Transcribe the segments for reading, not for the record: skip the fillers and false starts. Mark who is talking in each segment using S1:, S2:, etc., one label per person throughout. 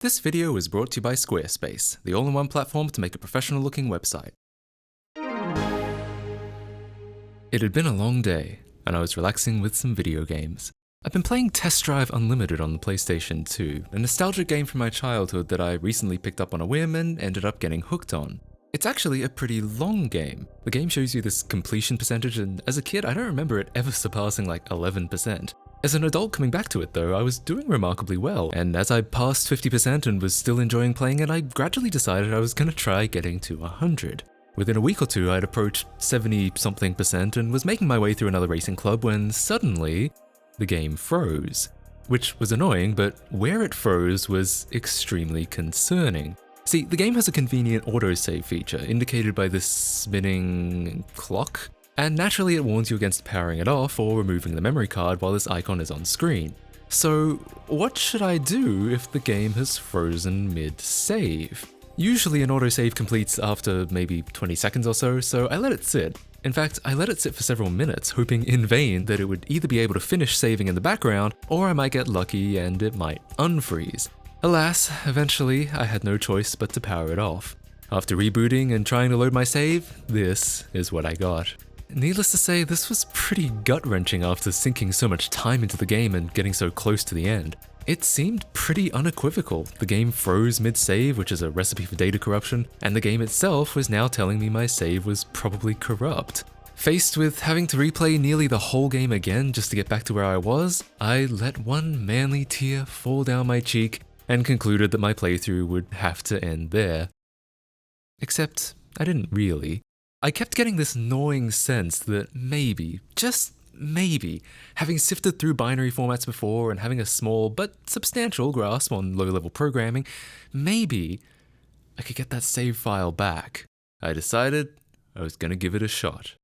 S1: This video is brought to you by Squarespace, the all-in-one platform to make a professional-looking website. It had been a long day, and I was relaxing with some video games. I've been playing Test Drive Unlimited on the PlayStation 2, a nostalgic game from my childhood that I recently picked up on a whim and ended up getting hooked on. It's actually a pretty long game. The game shows you this completion percentage, and as a kid I don't remember it ever surpassing like 11%. As an adult coming back to it though, I was doing remarkably well, and as I passed 50% and was still enjoying playing it, I gradually decided I was gonna try getting to 100. Within a week or two I'd approached 70-something% and was making my way through another racing club when suddenly the game froze. Which was annoying, but where it froze was extremely concerning. See, the game has a convenient autosave feature indicated by this spinning clock, and naturally it warns you against powering it off or removing the memory card while this icon is on screen. So what should I do if the game has frozen mid-save? Usually an autosave completes after maybe 20 seconds or so I let it sit. In fact, I let it sit for several minutes, hoping in vain that it would either be able to finish saving in the background, or I might get lucky and it might unfreeze. Alas, eventually I had no choice but to power it off. After rebooting and trying to load my save, this is what I got. Needless to say, this was pretty gut-wrenching after sinking so much time into the game and getting so close to the end. It seemed pretty unequivocal. The game froze mid-save, which is a recipe for data corruption, and the game itself was now telling me my save was probably corrupt. Faced with having to replay nearly the whole game again just to get back to where I was, I let one manly tear fall down my cheek and concluded that my playthrough would have to end there. Except, I didn't really. I kept getting this gnawing sense that maybe, just maybe, having sifted through binary formats before and having a small but substantial grasp on low-level programming, maybe I could get that save file back. I decided I was gonna give it a shot.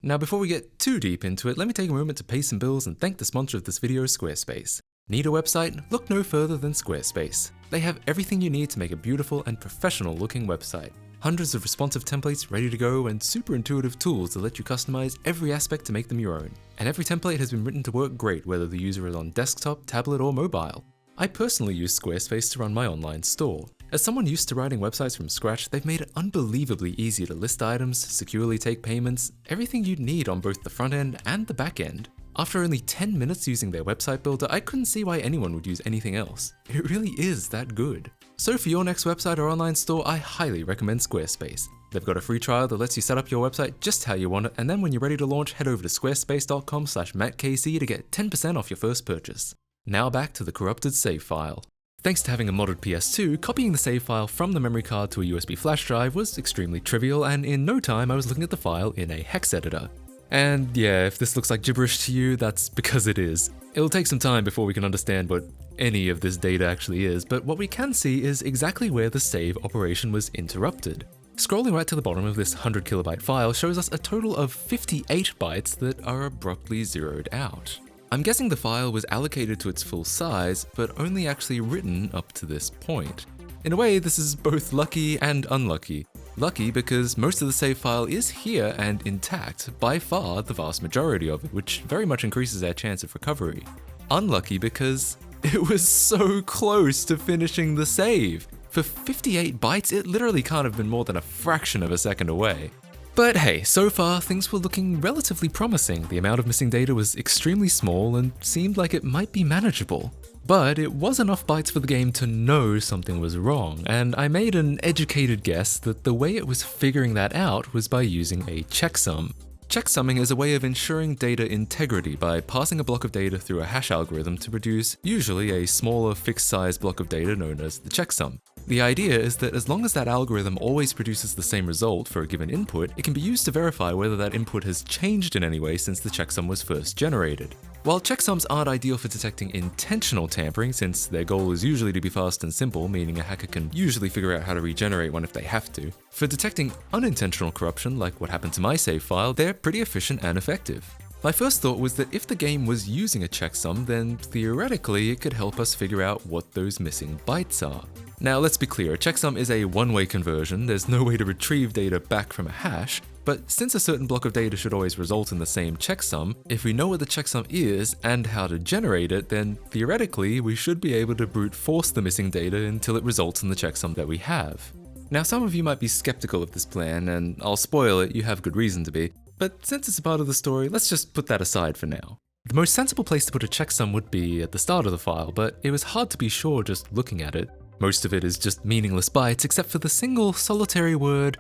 S1: Now before we get too deep into it, let me take a moment to pay some bills and thank the sponsor of this video, Squarespace. Need a website? Look no further than Squarespace. They have everything you need to make a beautiful and professional looking website. Hundreds of responsive templates ready to go and super intuitive tools to let you customize every aspect to make them your own. And every template has been written to work great whether the user is on desktop, tablet or mobile. I personally use Squarespace to run my online store. As someone used to writing websites from scratch, they've made it unbelievably easy to list items, securely take payments, everything you'd need on both the front end and the back end. After only 10 minutes using their website builder, I couldn't see why anyone would use anything else. It really is that good. So for your next website or online store, I highly recommend Squarespace. They've got a free trial that lets you set up your website just how you want it, and then when you're ready to launch, head over to squarespace.com/MattKC to get 10% off your first purchase. Now back to the corrupted save file. Thanks to having a modded PS2, copying the save file from the memory card to a USB flash drive was extremely trivial, and in no time I was looking at the file in a hex editor. And yeah, if this looks like gibberish to you, that's because it is. It'll take some time before we can understand what any of this data actually is, but what we can see is exactly where the save operation was interrupted. Scrolling right to the bottom of this 100 kilobyte file shows us a total of 58 bytes that are abruptly zeroed out. I'm guessing the file was allocated to its full size, but only actually written up to this point. In a way, this is both lucky and unlucky. Lucky because most of the save file is here and intact, by far the vast majority of it, which very much increases our chance of recovery. Unlucky because it was so close to finishing the save. For 58 bytes, it literally can't have been more than a fraction of a second away. But hey, so far things were looking relatively promising. The amount of missing data was extremely small and seemed like it might be manageable. But it was enough bytes for the game to know something was wrong, and I made an educated guess that the way it was figuring that out was by using a checksum. Checksumming is a way of ensuring data integrity by passing a block of data through a hash algorithm to produce usually a smaller fixed-size block of data known as the checksum. The idea is that as long as that algorithm always produces the same result for a given input, it can be used to verify whether that input has changed in any way since the checksum was first generated. While checksums aren't ideal for detecting intentional tampering, since their goal is usually to be fast and simple, meaning a hacker can usually figure out how to regenerate one if they have to, for detecting unintentional corruption, like what happened to my save file, they're pretty efficient and effective. My first thought was that if the game was using a checksum, then theoretically it could help us figure out what those missing bytes are. Now let's be clear, a checksum is a one-way conversion, there's no way to retrieve data back from a hash, But since a certain block of data should always result in the same checksum, if we know what the checksum is and how to generate it, then theoretically we should be able to brute force the missing data until it results in the checksum that we have. Now some of you might be skeptical of this plan, and I'll spoil it, you have good reason to be, but since it's a part of the story, let's just put that aside for now. The most sensible place to put a checksum would be at the start of the file, but it was hard to be sure just looking at it. Most of it is just meaningless bytes except for the single solitary word,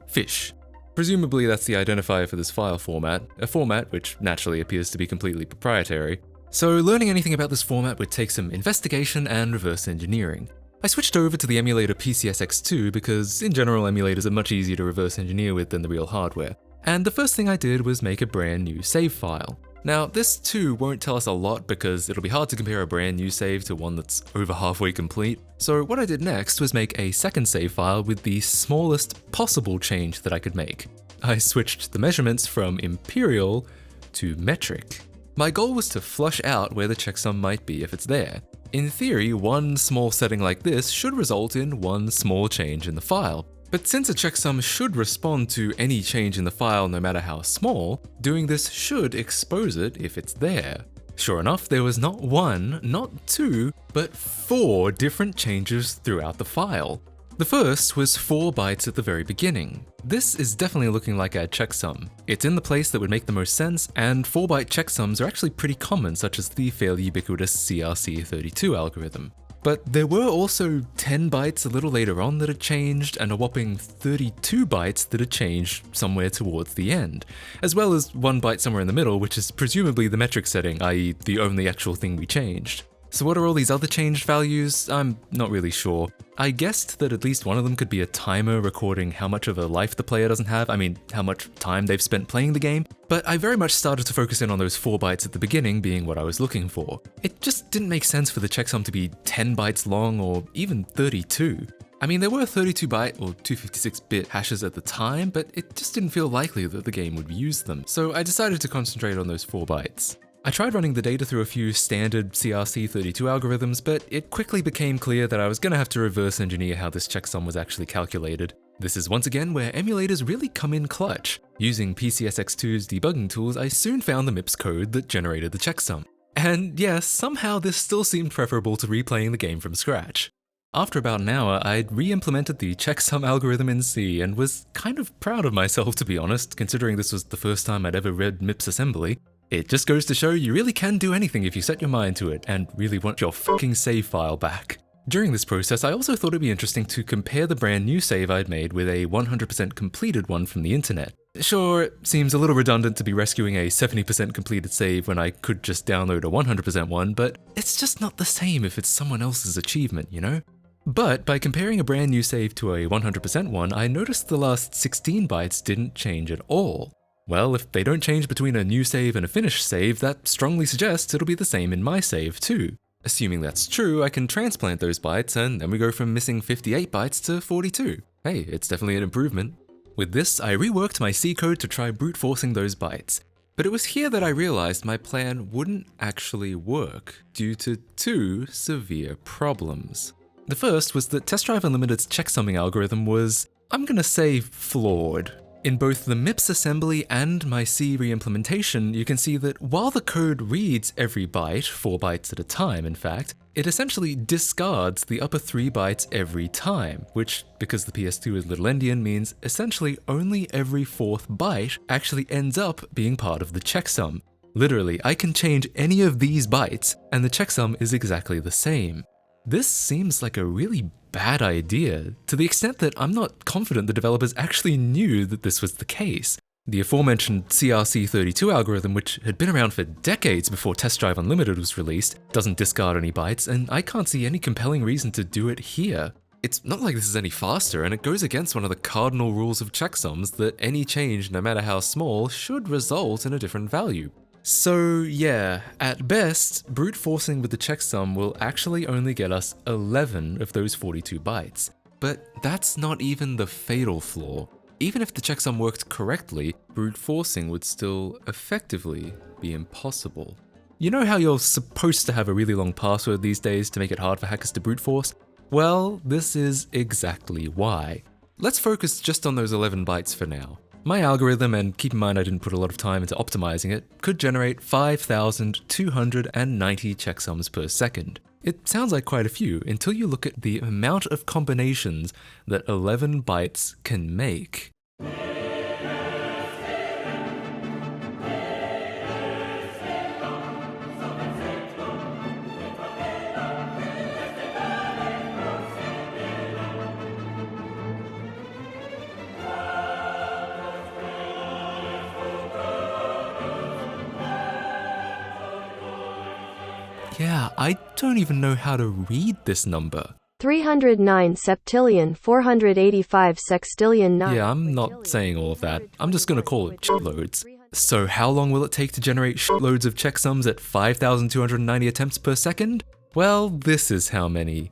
S1: fish. Presumably that's the identifier for this file format, a format which naturally appears to be completely proprietary. So learning anything about this format would take some investigation and reverse engineering. I switched over to the emulator PCSX2 because in general emulators are much easier to reverse engineer with than the real hardware. And the first thing I did was make a brand new save file. Now, this too won't tell us a lot because it'll be hard to compare a brand new save to one that's over halfway complete. So what I did next was make a second save file with the smallest possible change that I could make. I switched the measurements from imperial to metric. My goal was to flush out where the checksum might be if it's there. In theory, one small setting like this should result in one small change in the file. But since a checksum should respond to any change in the file no matter how small, doing this should expose it if it's there. Sure enough, there was not one, not two, but 4 different changes throughout the file. The first was 4 bytes at the very beginning. This is definitely looking like a checksum. It's in the place that would make the most sense, and 4-byte checksums are actually pretty common, such as the fairly ubiquitous CRC32 algorithm. But there were also 10 bytes a little later on that had changed, and a whopping 32 bytes that had changed somewhere towards the end, as well as 1 byte somewhere in the middle, which is presumably the metric setting, i.e. the only actual thing we changed. So what are all these other changed values? I'm not really sure. I guessed that at least one of them could be a timer recording how much of a life the player doesn't have, how much time they've spent playing the game, but I very much started to focus in on those 4 bytes at the beginning being what I was looking for. It just didn't make sense for the checksum to be 10 bytes long or even 32. There were 32-byte or 256-bit hashes at the time, but it just didn't feel likely that the game would use them, so I decided to concentrate on those 4 bytes. I tried running the data through a few standard CRC32 algorithms, but it quickly became clear that I was going to have to reverse engineer how this checksum was actually calculated. This is once again where emulators really come in clutch. Using PCSX2's debugging tools, I soon found the MIPS code that generated the checksum. And yes, somehow this still seemed preferable to replaying the game from scratch. After about an hour, I'd re-implemented the checksum algorithm in C and was kind of proud of myself, to be honest, considering this was the first time I'd ever read MIPS assembly. It just goes to show you really can do anything if you set your mind to it and really want your fucking save file back. During this process, I also thought it'd be interesting to compare the brand new save I'd made with a 100% completed one from the internet. Sure, it seems a little redundant to be rescuing a 70% completed save when I could just download a 100% one, but it's just not the same if it's someone else's achievement, you know? But by comparing a brand new save to a 100% one, I noticed the last 16 bytes didn't change at all. Well, if they don't change between a new save and a finished save, that strongly suggests it'll be the same in my save too. Assuming that's true, I can transplant those bytes and then we go from missing 58 bytes to 42. Hey, it's definitely an improvement. With this, I reworked my C code to try brute forcing those bytes. But it was here that I realized my plan wouldn't actually work due to 2 severe problems. The first was that Test Drive Unlimited's checksumming algorithm was, I'm gonna say, flawed. In both the MIPS assembly and my C reimplementation, you can see that while the code reads every byte, 4 bytes at a time in fact, it essentially discards the upper 3 bytes every time, which, because the PS2 is little endian, means essentially only every 4th byte actually ends up being part of the checksum. Literally, I can change any of these bytes, and the checksum is exactly the same. This seems like a really bad idea, to the extent that I'm not confident the developers actually knew that this was the case. The aforementioned CRC32 algorithm, which had been around for decades before Test Drive Unlimited was released, doesn't discard any bytes, and I can't see any compelling reason to do it here. It's not like this is any faster, and it goes against one of the cardinal rules of checksums that any change, no matter how small, should result in a different value. So yeah, at best, brute forcing with the checksum will actually only get us 11 of those 42 bytes. But that's not even the fatal flaw. Even if the checksum worked correctly, brute forcing would still effectively be impossible. You know how you're supposed to have a really long password these days to make it hard for hackers to brute force? Well, this is exactly why. Let's focus just on those 11 bytes for now. My algorithm, and keep in mind I didn't put a lot of time into optimizing it, could generate 5,290 checksums per second. It sounds like quite a few until you look at the amount of combinations that 11 bytes can make. Yeah, I don't even know how to read this number.
S2: 309 septillion 485 sextillion 9.
S1: Yeah, I'm not saying all of that. I'm just gonna call it shitloads. So how long will it take to generate shitloads of checksums at 5,290 attempts per second? Well, this is how many.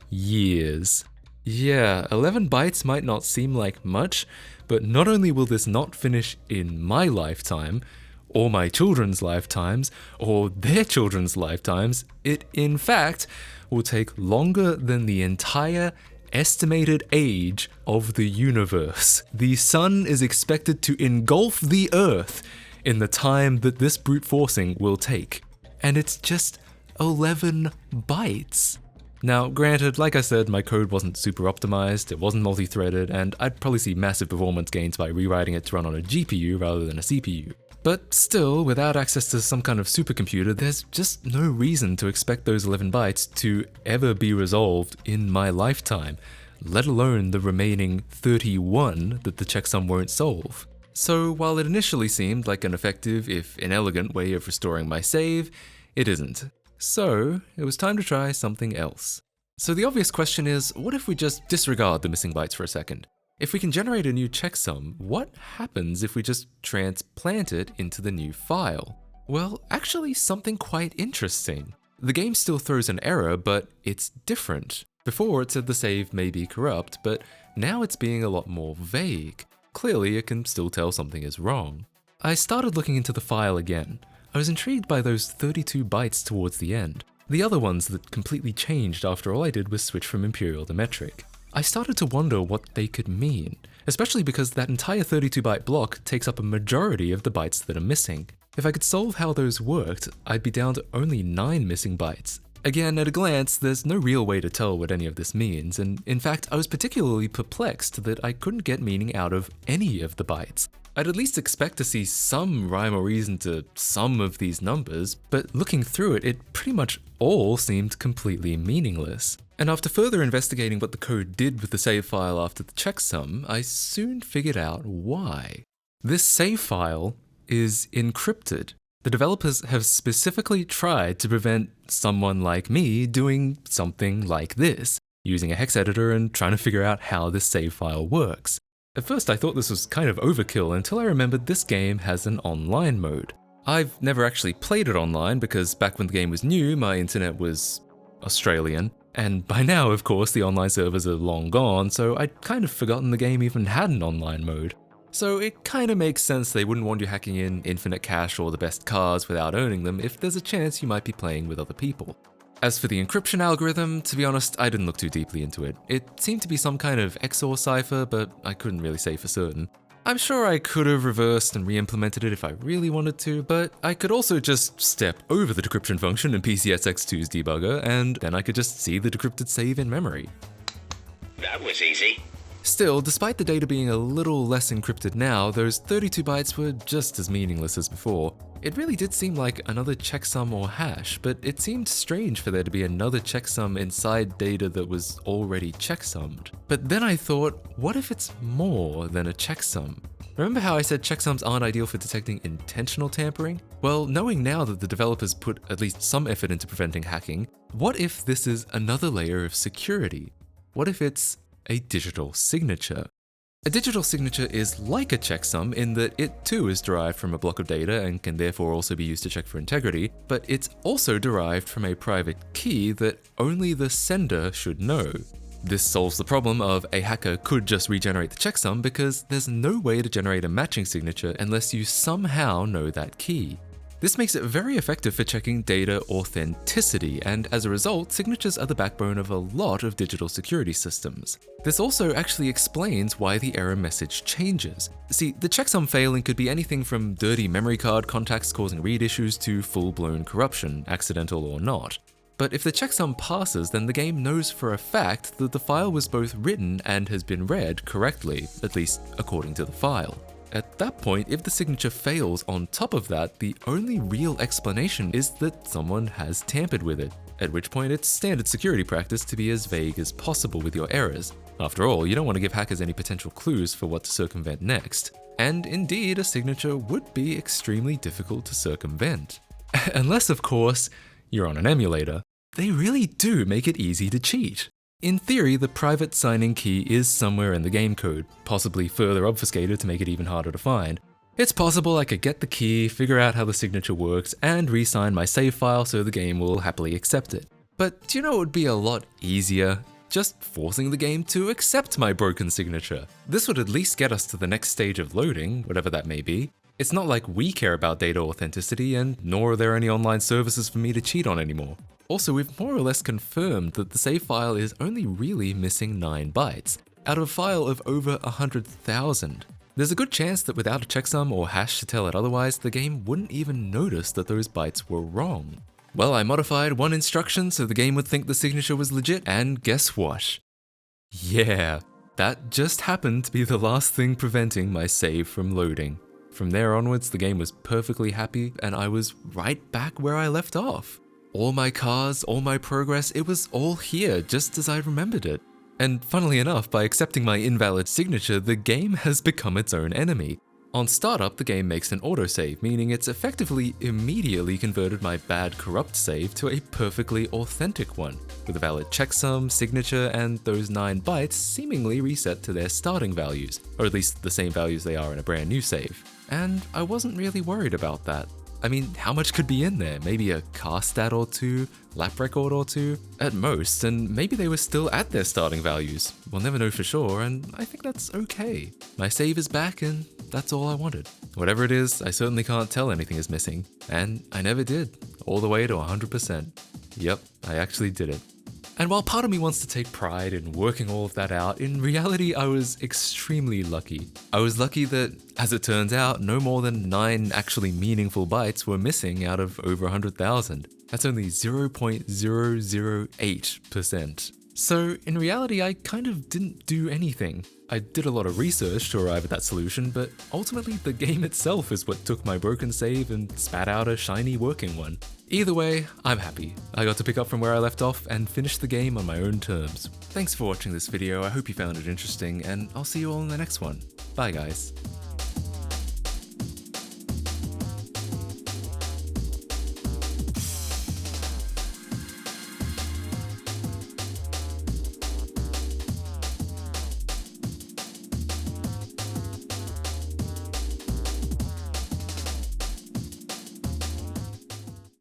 S1: Years. Yeah, 11 bytes might not seem like much, but not only will this not finish in my lifetime, or my children's lifetimes, or their children's lifetimes, it in fact will take longer than the entire estimated age of the universe. The sun is expected to engulf the Earth in the time that this brute forcing will take. And it's just 11 bytes. Now, granted, like I said, my code wasn't super optimized, it wasn't multi-threaded, and I'd probably see massive performance gains by rewriting it to run on a GPU rather than a CPU. But still, without access to some kind of supercomputer, there's just no reason to expect those 11 bytes to ever be resolved in my lifetime, let alone the remaining 31 that the checksum won't solve. So while it initially seemed like an effective, if inelegant, way of restoring my save, it isn't. So it was time to try something else. So the obvious question is, what if we just disregard the missing bytes for a second? If we can generate a new checksum, what happens if we just transplant it into the new file? Well, actually something quite interesting. The game still throws an error, but it's different. Before it said the save may be corrupt, but now it's being a lot more vague. Clearly it can still tell something is wrong. I started looking into the file again. I was intrigued by those 32 bytes towards the end. The other ones that completely changed after all I did was switch from imperial to metric. I started to wonder what they could mean, especially because that entire 32-byte block takes up a majority of the bytes that are missing. If I could solve how those worked, I'd be down to only 9 missing bytes. Again, at a glance, there's no real way to tell what any of this means, and in fact, I was particularly perplexed that I couldn't get meaning out of any of the bytes. I'd at least expect to see some rhyme or reason to some of these numbers, but looking through it, it pretty much all seemed completely meaningless. And after further investigating what the code did with the save file after the checksum, I soon figured out why. This save file is encrypted. The developers have specifically tried to prevent someone like me doing something like this, using a hex editor and trying to figure out how this save file works. At first I thought this was kind of overkill until I remembered this game has an online mode. I've never actually played it online because back when the game was new, my internet was Australian. And by now, of course, the online servers are long gone, so I'd kind of forgotten the game even had an online mode. So it kind of makes sense they wouldn't want you hacking in infinite cash or the best cars without owning them if there's a chance you might be playing with other people. As for the encryption algorithm, to be honest, I didn't look too deeply into it. It seemed to be some kind of XOR cipher, but I couldn't really say for certain. I'm sure I could have reversed and re-implemented it if I really wanted to, but I could also just step over the decryption function in PCSX2's debugger, and then I could just see the decrypted save in memory.
S3: That was easy.
S1: Still, despite the data being a little less encrypted now, those 32 bytes were just as meaningless as before. It really did seem like another checksum or hash, but it seemed strange for there to be another checksum inside data that was already checksummed. But then I thought, what if it's more than a checksum? Remember how I said checksums aren't ideal for detecting intentional tampering? Well, knowing now that the developers put at least some effort into preventing hacking, what if this is another layer of security? What if it's a digital signature? A digital signature is like a checksum in that it too is derived from a block of data and can therefore also be used to check for integrity, but it's also derived from a private key that only the sender should know. This solves the problem of a hacker could just regenerate the checksum because there's no way to generate a matching signature unless you somehow know that key. This makes it very effective for checking data authenticity, and as a result, signatures are the backbone of a lot of digital security systems. This also actually explains why the error message changes. See, the checksum failing could be anything from dirty memory card contacts causing read issues to full-blown corruption, accidental or not. But if the checksum passes, then the game knows for a fact that the file was both written and has been read correctly, at least according to the file. At that point, if the signature fails on top of that, the only real explanation is that someone has tampered with it, at which point it's standard security practice to be as vague as possible with your errors. After all, you don't want to give hackers any potential clues for what to circumvent next. And indeed, a signature would be extremely difficult to circumvent. Unless, of course, you're on an emulator. They really do make it easy to cheat. In theory, the private signing key is somewhere in the game code, possibly further obfuscated to make it even harder to find. It's possible I could get the key, figure out how the signature works, and re-sign my save file so the game will happily accept it. But do you know what would be a lot easier? Just forcing the game to accept my broken signature. This would at least get us to the next stage of loading, whatever that may be. It's not like we care about data authenticity, and nor are there any online services for me to cheat on anymore. Also, we've more or less confirmed that the save file is only really missing 9 bytes, out of a file of over 100,000. There's a good chance that without a checksum or hash to tell it otherwise, the game wouldn't even notice that those bytes were wrong. Well, I modified one instruction so the game would think the signature was legit, and guess what? Yeah, that just happened to be the last thing preventing my save from loading. From there onwards, the game was perfectly happy, and I was right back where I left off. All my cars, all my progress, it was all here, just as I remembered it. And funnily enough, by accepting my invalid signature, the game has become its own enemy. On startup, the game makes an autosave, meaning it's effectively immediately converted my bad corrupt save to a perfectly authentic one, with a valid checksum, signature, and those 9 bytes seemingly reset to their starting values, or at least the same values they are in a brand new save. And I wasn't really worried about that. I mean, how much could be in there? Maybe a car stat or two, lap record or two, at most, and maybe they were still at their starting values. We'll never know for sure, and I think that's okay. My save is back, and that's all I wanted. Whatever it is, I certainly can't tell anything is missing, and I never did, all the way to 100%. Yep, I actually did it. And while part of me wants to take pride in working all of that out, in reality I was extremely lucky. I was lucky that, as it turns out, no more than 9 actually meaningful bytes were missing out of over 100,000. That's only 0.008%. So in reality I kind of didn't do anything. I did a lot of research to arrive at that solution, but ultimately the game itself is what took my broken save and spat out a shiny working one. Either way, I'm happy. I got to pick up from where I left off and finish the game on my own terms. Thanks for watching this video, I hope you found it interesting, and I'll see you all in the next one. Bye guys.